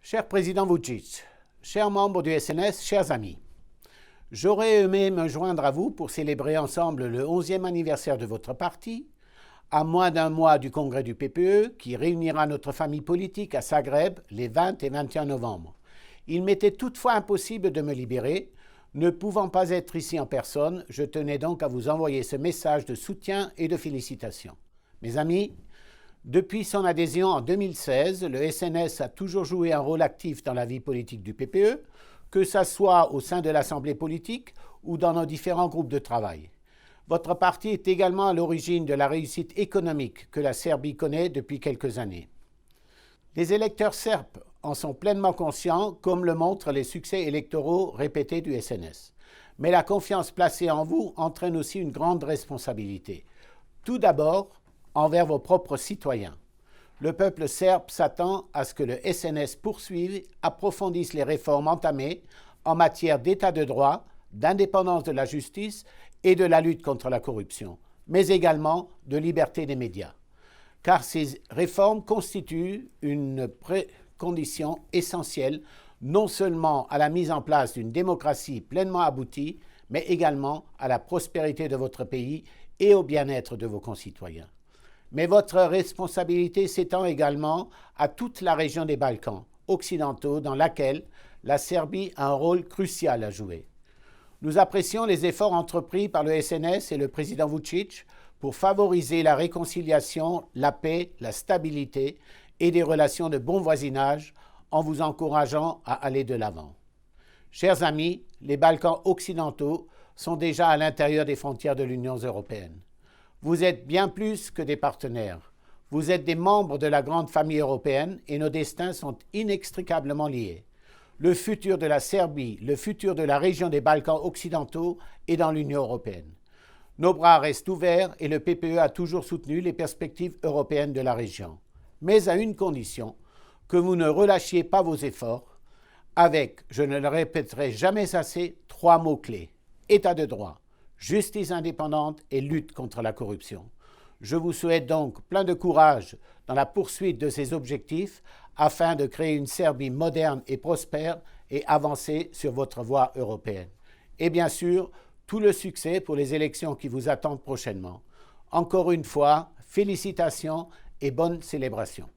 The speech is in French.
Cher président Vučić, chers membres du SNS, chers amis, j'aurais aimé me joindre à vous pour célébrer ensemble le 11e anniversaire de votre parti, à moins d'un mois du congrès du PPE qui réunira notre famille politique à Zagreb les 20 et 21 novembre. Il m'était toutefois impossible de me libérer. Ne pouvant pas être ici en personne, je tenais donc à vous envoyer ce message de soutien et de félicitations. Mes amis, depuis son adhésion en 2016, le SNS a toujours joué un rôle actif dans la vie politique du PPE, que ce soit au sein de l'Assemblée politique ou dans nos différents groupes de travail. Votre parti est également à l'origine de la réussite économique que la Serbie connaît depuis quelques années. Les électeurs serbes en sont pleinement conscients, comme le montrent les succès électoraux répétés du SNS. Mais la confiance placée en vous entraîne aussi une grande responsabilité. Tout d'abord, envers vos propres citoyens. Le peuple serbe s'attend à ce que le SNS poursuive, approfondisse les réformes entamées en matière d'état de droit, d'indépendance de la justice et de la lutte contre la corruption, mais également de liberté des médias. Car ces réformes constituent une précondition essentielle non seulement à la mise en place d'une démocratie pleinement aboutie, mais également à la prospérité de votre pays et au bien-être de vos concitoyens. Mais votre responsabilité s'étend également à toute la région des Balkans occidentaux dans laquelle la Serbie a un rôle crucial à jouer. Nous apprécions les efforts entrepris par le SNS et le président Vučić pour favoriser la réconciliation, la paix, la stabilité et des relations de bon voisinage en vous encourageant à aller de l'avant. Chers amis, les Balkans occidentaux sont déjà à l'intérieur des frontières de l'Union européenne. Vous êtes bien plus que des partenaires. Vous êtes des membres de la grande famille européenne et nos destins sont inextricablement liés. Le futur de la Serbie, le futur de la région des Balkans occidentaux est dans l'Union européenne. Nos bras restent ouverts et le PPE a toujours soutenu les perspectives européennes de la région. Mais à une condition, que vous ne relâchiez pas vos efforts avec, je ne le répéterai jamais assez, 3 mots-clés. État de droit, justice indépendante et lutte contre la corruption. Je vous souhaite donc plein de courage dans la poursuite de ces objectifs afin de créer une Serbie moderne et prospère et avancer sur votre voie européenne. Et bien sûr, tout le succès pour les élections qui vous attendent prochainement. Encore une fois, félicitations et bonne célébration.